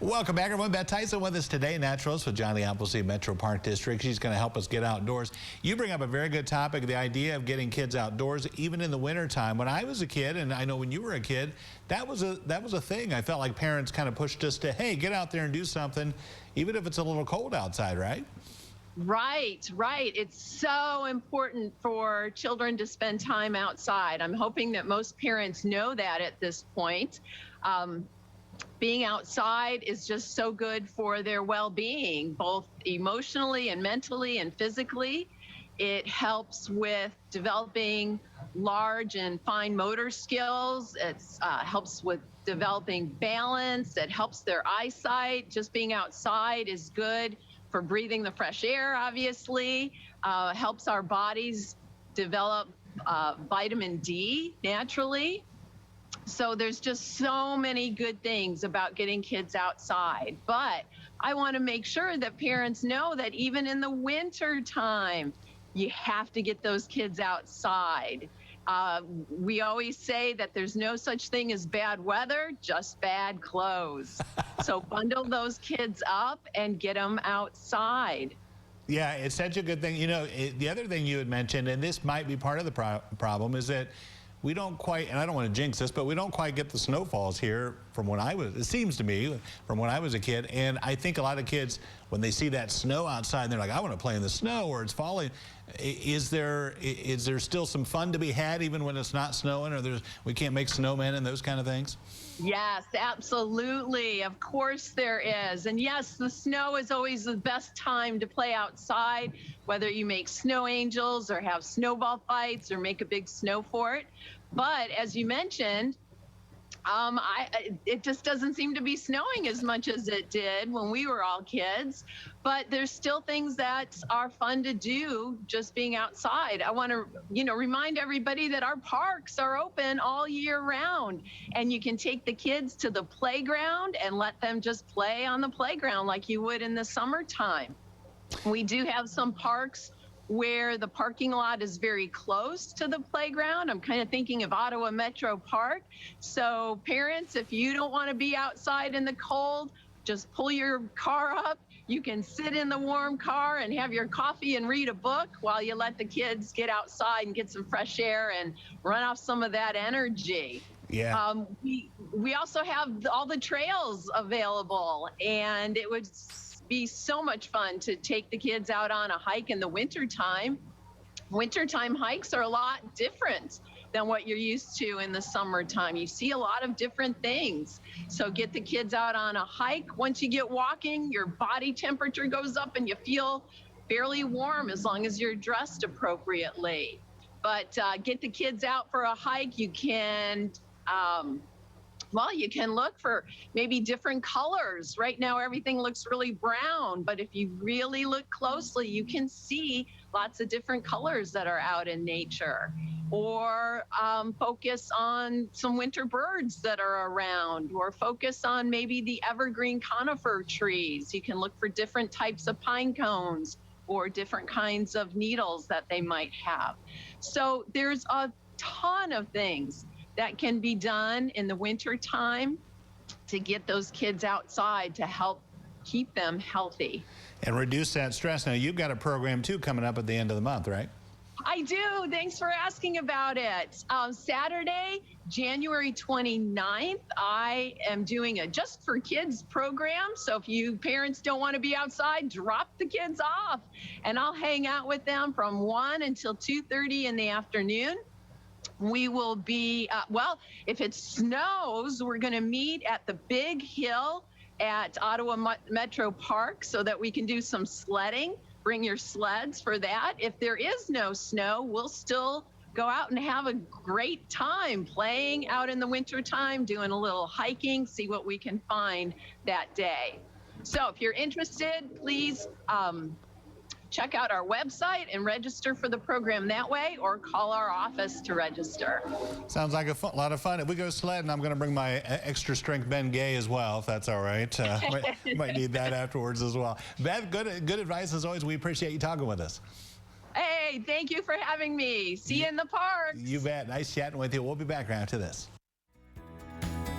Welcome back, everyone. Beth Theisen with us today, naturalist with Johnny Appleseed Metro Park District. She's going to help us get outdoors. You bring up a very good topic, the idea of getting kids outdoors, even in the wintertime. When I was a kid, and I know when you were a kid, that was a thing. I felt like parents kind of pushed us to, hey, get out there and do something, even if it's a little cold outside, right? Right. It's so important for children to spend time outside. I'm hoping that most parents know that at this point. Being outside is just so good for their well-being, both emotionally and mentally and physically. It helps with developing large and fine motor skills. It helps with developing balance. It helps their eyesight. Just being outside is good for breathing the fresh air, obviously. Helps our bodies develop vitamin D naturally. So there's just so many good things about getting kids outside. But I want to make sure that parents know that even in the winter time, you have to get those kids outside. We always say that there's no such thing as bad weather, just bad clothes. So bundle those kids up and get them outside. Yeah, it's such a good thing. You know, the other thing you had mentioned, and this might be part of the problem, is that we don't quite, and I don't want to jinx this, but we don't quite get the snowfalls here from when it seems to me, from when I was a kid. And I think a lot of kids, when they see that snow outside, they're like, I want to play in the snow or it's falling. Is there still some fun to be had even when it's not snowing, or we can't make snowmen and those kind of things? Yes, absolutely. Of course there is. And yes, the snow is always the best time to play outside, whether you make snow angels or have snowball fights or make a big snow fort. But as you mentioned, it just doesn't seem to be snowing as much as it did when we were all kids. But there's still things that are fun to do just being outside. I want to, remind everybody that our parks are open all year round, and you can take the kids to the playground and let them just play on the playground like you would in the summertime. We do have some parks where the parking lot is very close to the playground. I'm kind of thinking of Ottawa Metro Park. So parents, if you don't want to be outside in the cold, just pull your car up. You can sit in the warm car and have your coffee and read a book while you let the kids get outside and get some fresh air and run off some of that energy. Yeah. We also have all the trails available, and it would be so much fun to take the kids out on a hike in the wintertime. Wintertime hikes are a lot different than what you're used to in the summertime. You see a lot of different things. So get the kids out on a hike. Once you get walking, your body temperature goes up and you feel fairly warm as long as you're dressed appropriately. But get the kids out for a hike. You can you can look for maybe different colors. Right now, everything looks really brown, but if you really look closely, you can see lots of different colors that are out in nature. Or focus on some winter birds that are around, or focus on maybe the evergreen conifer trees. You can look for different types of pine cones or different kinds of needles that they might have. So there's a ton of things that can be done in the winter time to get those kids outside to help keep them healthy. And reduce that stress. Now, you've got a program, too, coming up at the end of the month, right? I do. Thanks for asking about it. Saturday, January 29th, I am doing a Just for Kids program. So if you parents don't want to be outside, drop the kids off, and I'll hang out with them from 1 until 2:30 in the afternoon. We will be, if it snows, we're going to meet at the big hill at Ottawa Metro Park so that we can do some sledding. Bring your sleds for that. If there is no snow, we'll still go out and have a great time playing out in the winter time, doing a little hiking, see what we can find that day. So if you're interested, please check out our website and register for the program that way, or call our office to register. Sounds like a lot of fun. If we go sledding, I'm going to bring my extra strength Ben Gay as well, if that's all right. Might need that afterwards as well. Beth, good advice as always. We appreciate you talking with us. Hey, thank you for having me. See you in the park. You bet. Nice chatting with you. We'll be back after this.